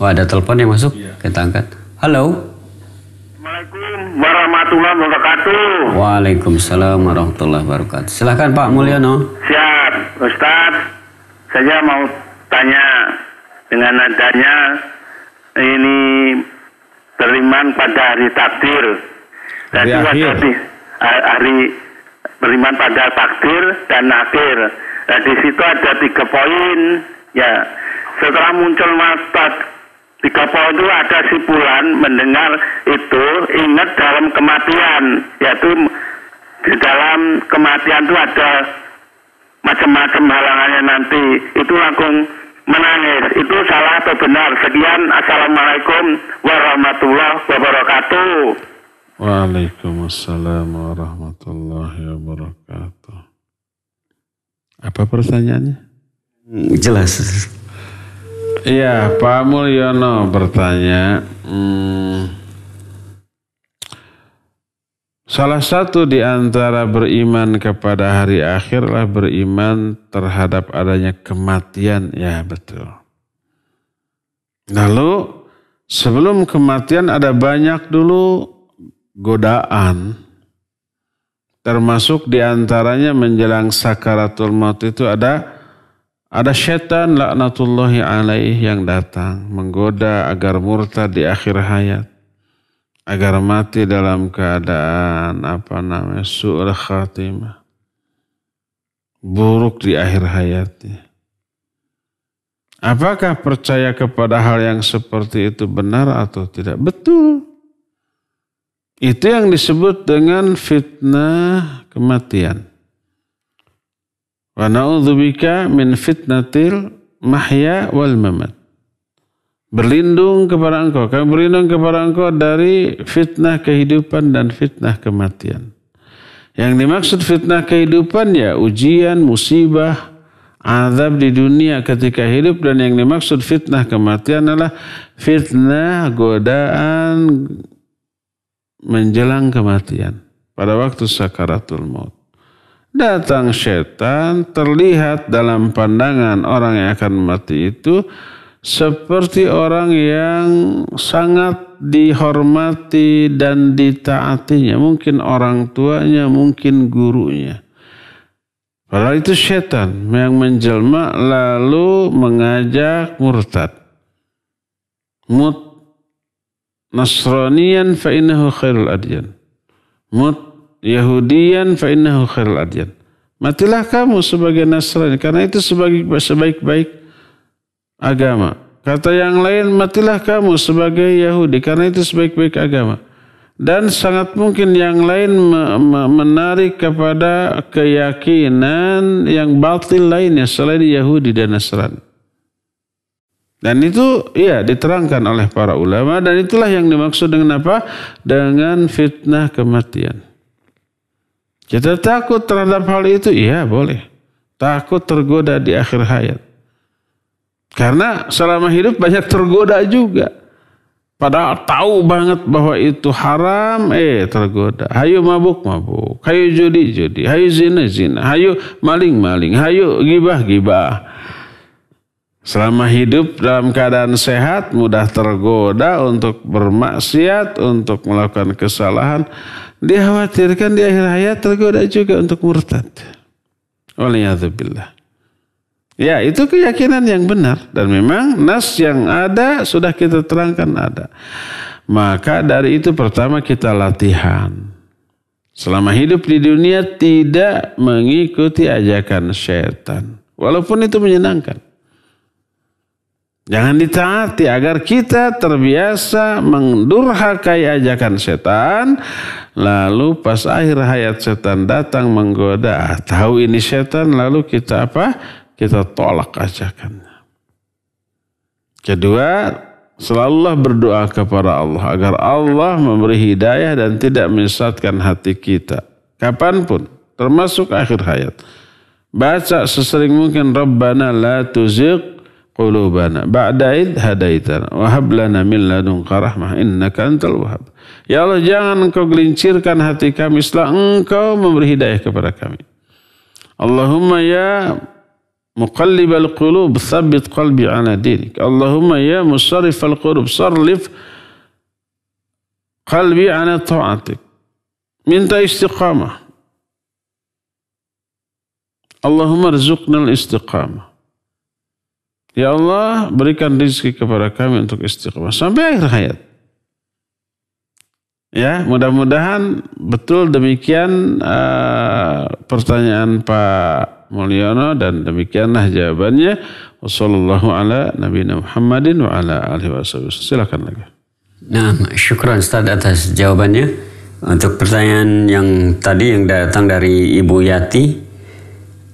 Oh, ada telepon yang masuk? Kita angkat. Halo. Assalamualaikum warahmatullahi wabarakatuh. Waalaikumsalam warahmatullahi wabarakatuh. Silakan Pak Mulyono. Siap, Ustaz. Saya mau tanya dengan adanya ini beriman pada hari takdir. Jadi hari beriman pada takdir dan akhir. Nah, di situ ada 3 poin. Ya, setelah muncul mata 3 poin itu ada simpulan mendengar itu ingat dalam kematian, yaitu di dalam kematian itu ada macam-macam halangannya nanti, itu langsung menangis. Itu salah atau benar? Sekian, assalamualaikum warahmatullahi wabarakatuh. Waalaikumsalam warahmatullahi wabarakatuh. Apa pertanyaannya? Jelas. Iya, Pak Mulyono bertanya, salah satu di antara beriman kepada hari akhir adalah beriman terhadap adanya kematian. Ya, betul. Lalu sebelum kematian ada banyak dulu godaan. Termasuk di antaranya menjelang sakaratul maut itu ada syaitan laknatullahi alaih yang datang menggoda agar murtad di akhir hayat, agar mati dalam keadaan su'ul khatimah, buruk di akhir hayatnya. Apakah percaya kepada hal yang seperti itu benar atau tidak? Betul. Itu yang disebut dengan fitnah kematian. Wa na'udzubika min fitnatil mahya wal mamat. Berlindung kepada engkau. Kami berlindung kepada engkau dari fitnah kehidupan dan fitnah kematian. Yang dimaksud fitnah kehidupan ya ujian, musibah, azab di dunia ketika hidup. Dan yang dimaksud fitnah kematian adalah fitnah godaan menjelang kematian. Pada waktu sakaratul maut. Datang syaitan terlihat dalam pandangan orang yang akan mati itu seperti orang yang sangat dihormati dan ditaatinya. Mungkin orang tuanya, mungkin gurunya. Padahal itu setan yang menjelma lalu mengajak murtad. Mut Nasraniyan fa innahu khairul adyan. Mut Yahudiyan fa innahu khairul adyan. Matilah kamu sebagai Nasrani karena itu sebaik-baik agama. Kata yang lain, matilah kamu sebagai Yahudi karena itu sebaik-baik agama. Dan sangat mungkin yang lain menarik kepada keyakinan yang batil lainnya selain Yahudi dan Nasrani. Dan itu diterangkan oleh para ulama, dan itulah yang dimaksud dengan apa? Dengan fitnah kematian. Kita takut terhadap hal itu? Iya, boleh. Takut tergoda di akhir hayat. Karena selama hidup banyak tergoda juga. Padahal tahu banget bahwa itu haram, tergoda. Hayu mabuk, hayu judi, hayu zina, hayu maling, hayu gibah. Selama hidup dalam keadaan sehat, mudah tergoda untuk bermaksiat, untuk melakukan kesalahan. Dikhawatirkan di akhir hayat tergoda juga untuk murtad. Waliyadzubillah. Ya, itu keyakinan yang benar. Dan memang nas yang ada sudah kita terangkan ada. Maka dari itu pertama kita latihan. Selama hidup di dunia tidak mengikuti ajakan syaitan. Walaupun itu menyenangkan. Jangan ditaati agar kita terbiasa mendurhakai ajakan setan. Lalu pas akhir hayat setan datang menggoda. Tahu ini setan, lalu kita apa? Kita tolak ajakannya. Kedua, selalulah berdoa kepada Allah agar Allah memberi hidayah dan tidak menyesatkan hati kita. Kapanpun, termasuk akhir hayat. Baca sesering mungkin, Rabbana la tuzigh qulubana ba'da id hadaitana wa hab lana min ladunka rahmah innaka antal wahhab. Ya Allah, jangan engkau gelincirkan hati kami setelah engkau memberi hidayah kepada kami. Allahumma ya muqallibal qulub tsabbit qalbi ala dinik. Allahumma ya musarrifal qulub sarrif qalbi ala ta'atik. Minta istiqamah. Allahumma rzuqnal istiqamah. Ya Allah, berikan rezeki kepada kami untuk istiqamah sampai akhir hayat. Ya, mudah-mudahan betul demikian pertanyaan Pak Mulyono, dan demikianlah jawabannya. Wassallallahu ala nabiyina Muhammadin wa ala alihi wasallam. Silakan lagi. Nah, syukran Ustaz atas jawabannya. Untuk pertanyaan yang tadi yang datang dari Ibu Yati,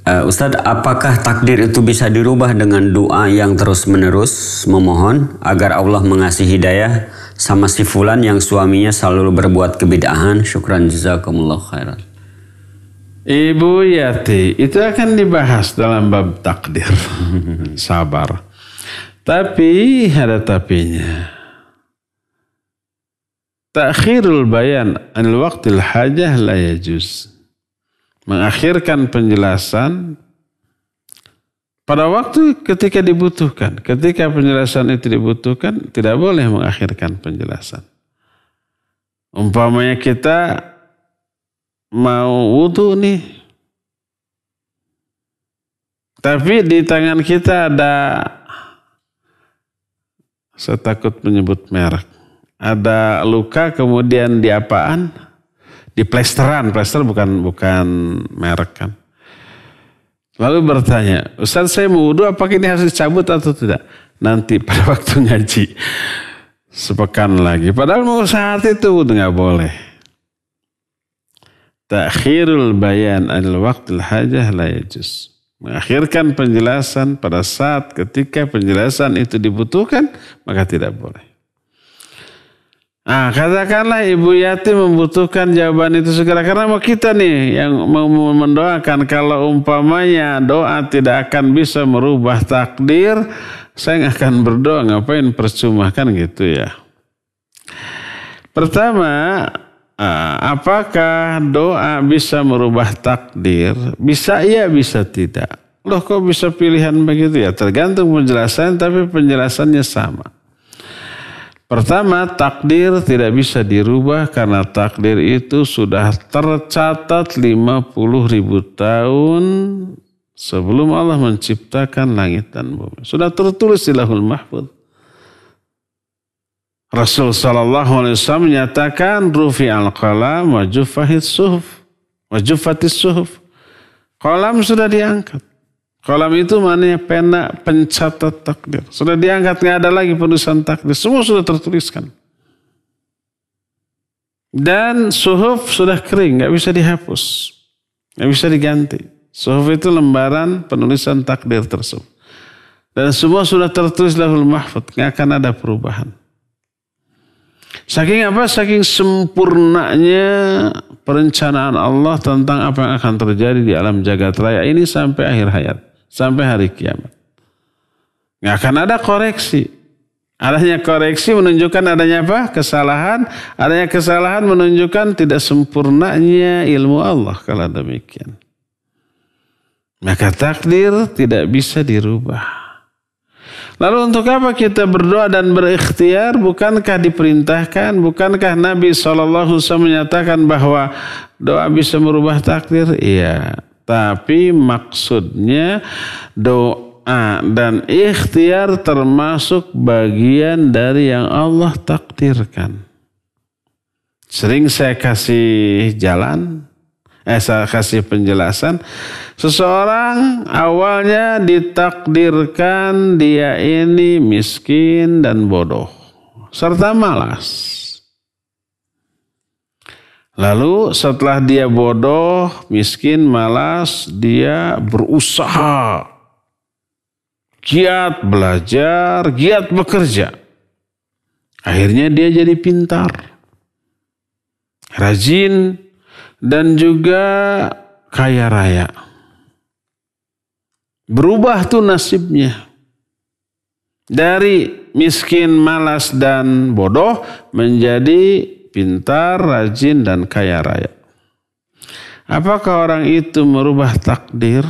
Ustaz, apakah takdir itu bisa dirubah dengan doa yang terus-menerus memohon agar Allah mengasih hidayah sama si fulan yang suaminya selalu berbuat kebid'ahan? Syukran jazakumullah khairan. Ibu Yati, itu akan dibahas dalam bab takdir. Sabar. Tapi ada tapinya. Ta'khirul bayan anil waqtil hajah la yajuz. Mengakhirkan penjelasan pada waktu ketika dibutuhkan. Ketika penjelasan itu dibutuhkan, tidak boleh mengakhirkan penjelasan. Umpamanya kita mau wudu nih, tapi di tangan kita ada, saya takut menyebut merek, ada luka kemudian di apaan? Di plesteran, plester bukan merek kan. Lalu bertanya, Ustaz saya mau wudu, apakah ini harus dicabut atau tidak? Nanti pada waktu ngaji sepekan lagi. Padahal mau saat itu wudu nggak boleh. Ta'khirul bayan anil waqtil hajah la yajuz. Mengakhirkan penjelasan pada saat ketika penjelasan itu dibutuhkan, maka tidak boleh. Nah, katakanlah Ibu Yati membutuhkan jawaban itu segera, karena mau kita nih yang mau mendoakan, kalau umpamanya doa tidak akan bisa merubah takdir, saya nggak akan berdoa, ngapain percuma kan gitu ya. Pertama, apakah doa bisa merubah takdir? Bisa iya, bisa tidak. Loh kok bisa pilihan begitu ya? Tergantung penjelasan, tapi penjelasannya sama. Pertama, takdir tidak bisa dirubah karena takdir itu sudah tercatat 50.000 tahun sebelum Allah menciptakan langit dan bumi. Sudah tertulis di Lauhul Mahfuz. Rasul sallallahu alaihi wasallam menyatakan rufi'al qalam wa juffatis suhuf. Qalam sudah diangkat. Qalam itu maknanya pena pencatat takdir. Sudah diangkat, nggak ada lagi penulisan takdir. Semua sudah tertuliskan. Dan suhuf sudah kering, nggak bisa dihapus. Nggak bisa diganti. Suhuf itu lembaran penulisan takdir tersebut. Dan semua sudah tertulis Lauhul Mahfuz, nggak akan ada perubahan. Saking apa? Saking sempurnanya perencanaan Allah tentang apa yang akan terjadi di alam jagat raya ini sampai akhir hayat. Sampai hari kiamat. Nggak akan ada koreksi. Adanya koreksi menunjukkan adanya apa? Kesalahan. Adanya kesalahan menunjukkan tidak sempurnanya ilmu Allah kalau demikian. Maka takdir tidak bisa dirubah. Lalu untuk apa kita berdoa dan berikhtiar? Bukankah diperintahkan? Bukankah Nabi SAW menyatakan bahwa doa bisa merubah takdir? Iya. Tapi maksudnya doa dan ikhtiar termasuk bagian dari yang Allah takdirkan. Sering saya kasih saya kasih penjelasan. Seseorang awalnya ditakdirkan dia ini miskin dan bodoh serta malas. Lalu setelah dia bodoh, miskin, malas, dia berusaha. Giat belajar, giat bekerja. Akhirnya dia jadi pintar. Rajin dan juga kaya raya. Berubah tuh nasibnya. Dari miskin, malas, dan bodoh menjadi pintar, rajin, dan kaya raya. Apakah orang itu merubah takdir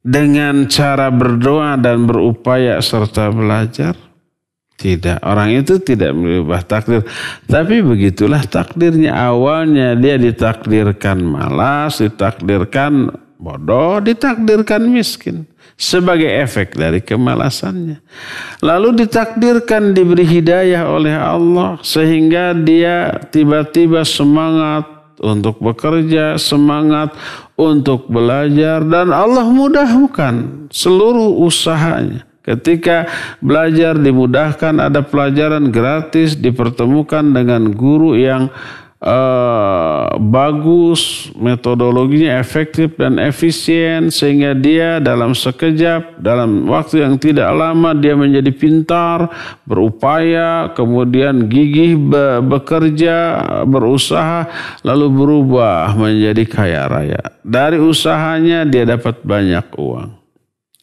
dengan cara berdoa dan berupaya serta belajar? Tidak, orang itu tidak merubah takdir. Tapi begitulah takdirnya. Awalnya dia ditakdirkan malas, ditakdirkan bodoh, ditakdirkan miskin. Sebagai efek dari kemalasannya. Lalu ditakdirkan diberi hidayah oleh Allah. Sehingga dia tiba-tiba semangat untuk bekerja, semangat untuk belajar. Dan Allah mudahkan seluruh usahanya. Ketika belajar dimudahkan, ada pelajaran gratis, dipertemukan dengan guru yang bagus, metodologinya efektif dan efisien, sehingga dia dalam sekejap, dalam waktu yang tidak lama dia menjadi pintar, berupaya, kemudian gigih bekerja, berusaha, lalu berubah menjadi kaya raya. Dari usahanya dia dapat banyak uang.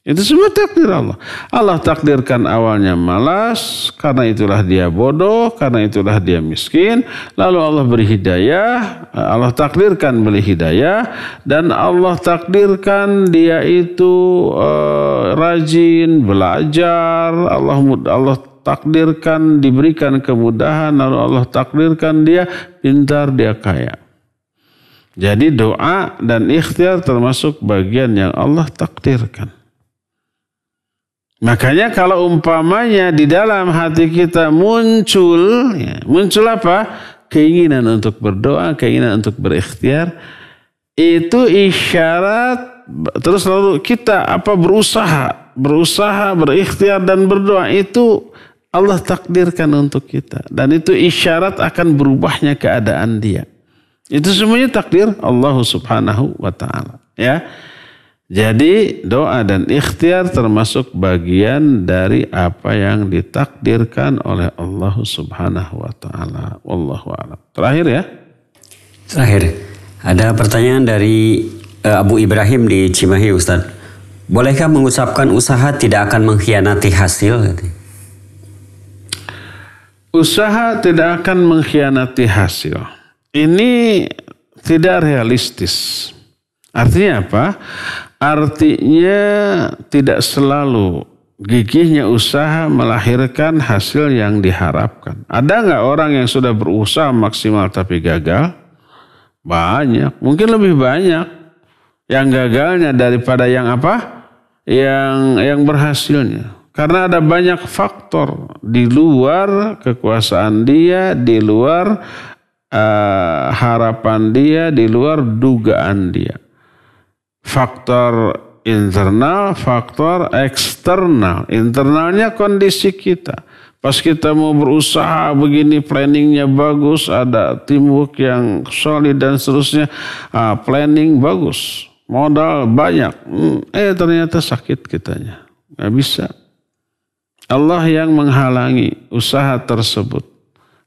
Itu semua takdir Allah. Allah takdirkan awalnya malas, karena itulah dia bodoh, karena itulah dia miskin. Lalu Allah beri hidayah, Allah takdirkan beri hidayah, dan Allah takdirkan dia itu rajin belajar. Allah takdirkan diberikan kemudahan, lalu Allah takdirkan dia pintar, dia kaya. Jadi doa dan ikhtiar termasuk bagian yang Allah takdirkan. Makanya kalau umpamanya di dalam hati kita muncul apa? Keinginan untuk berdoa, keinginan untuk berikhtiar, itu isyarat. Terus lalu kita berusaha, berikhtiar dan berdoa, itu Allah takdirkan untuk kita. Dan itu isyarat akan berubahnya keadaan dia. Itu semuanya takdir Allah Subhanahu wa ta'ala. Ya. Jadi doa dan ikhtiar termasuk bagian dari apa yang ditakdirkan oleh Allah Subhanahu wa ta'ala. Wallahu a'lam. Terakhir ya. Terakhir. Ada pertanyaan dari Abu Ibrahim di Cimahi, Ustaz. Bolehkah mengucapkan usaha tidak akan mengkhianati hasil? Usaha tidak akan mengkhianati hasil. Ini tidak realistis. Artinya apa? Artinya tidak selalu gigihnya usaha melahirkan hasil yang diharapkan. Ada nggak orang yang sudah berusaha maksimal tapi gagal? Banyak, mungkin lebih banyak yang gagalnya daripada yang apa? Yang berhasilnya. Karena ada banyak faktor di luar kekuasaan dia, di luar harapan dia, di luar dugaan dia. Faktor internal, faktor eksternal. Internalnya kondisi kita. Pas kita mau berusaha begini, planningnya bagus, ada teamwork yang solid dan seterusnya, planning bagus, modal banyak, ternyata sakit kitanya, nggak bisa. Allah yang menghalangi usaha tersebut.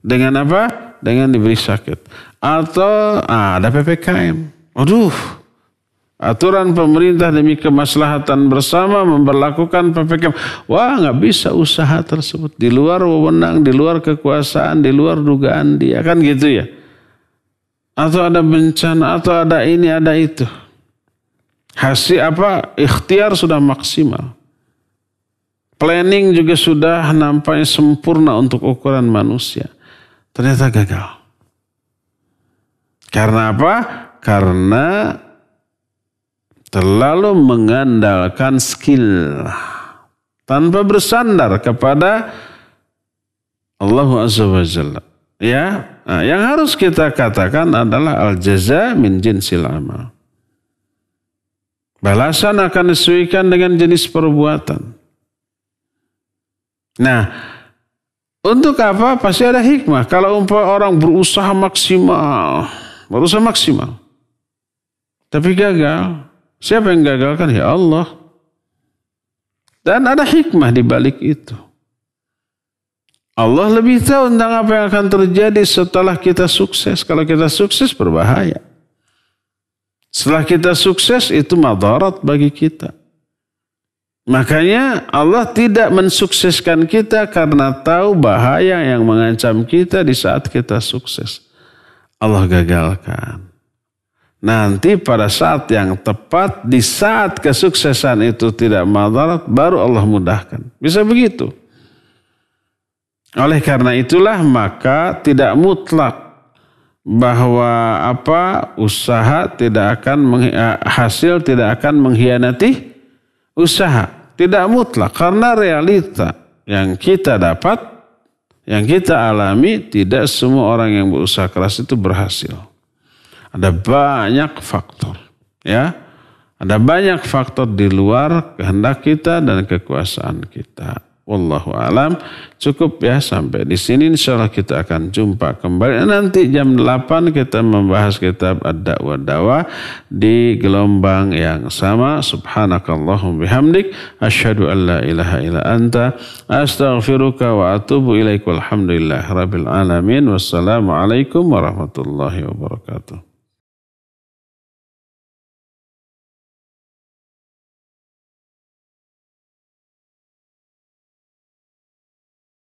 Dengan apa? Dengan diberi sakit. Atau ada PPKM. Aduh, aturan pemerintah demi kemaslahatan bersama memberlakukan PPKM. Wah, nggak bisa usaha tersebut. Di luar wewenang, di luar kekuasaan, di luar dugaan dia. Kan gitu ya. Atau ada bencana, atau ada ini, ada itu. Hasil apa? Ikhtiar sudah maksimal. Planning juga sudah nampaknya sempurna untuk ukuran manusia. Ternyata gagal. Karena apa? Karena terlalu mengandalkan skill tanpa bersandar kepada Allah Azza wa Jalla. Ya, yang harus kita katakan adalah al-jaza min jinsil amal. Balasan akan disesuaikan dengan jenis perbuatan. Nah, untuk apa? Pasti ada hikmah. Kalau orang berusaha maksimal, tapi gagal. Siapa yang gagalkan? Ya Allah. Dan ada hikmah di balik itu. Allah lebih tahu tentang apa yang akan terjadi setelah kita sukses. Kalau kita sukses berbahaya. Setelah kita sukses itu madarat bagi kita. Makanya Allah tidak mensukseskan kita karena tahu bahaya yang mengancam kita di saat kita sukses. Allah gagalkan. Nanti pada saat yang tepat, di saat kesuksesan itu tidak madarat, baru Allah mudahkan. Bisa begitu. Oleh karena itulah maka tidak mutlak bahwa usaha tidak akan hasil tidak akan mengkhianati usaha. Tidak mutlak, karena realita yang kita dapat, yang kita alami, tidak semua orang yang berusaha keras itu berhasil. Ada banyak faktor, ya. Ada banyak faktor di luar kehendak kita dan kekuasaan kita. Wallahu alam. Cukup ya sampai di sini. Insyaallah kita akan jumpa kembali nanti jam 8 kita membahas kitab Ad-Da'wah Dawah di gelombang yang sama. Subhanakallahumma bihamdik asyhadu an la ilaha illa anta astaghfiruka wa atubu ilaik. Walhamdulillahirabbil alamin. Wassalamualaikum warahmatullahi wabarakatuh.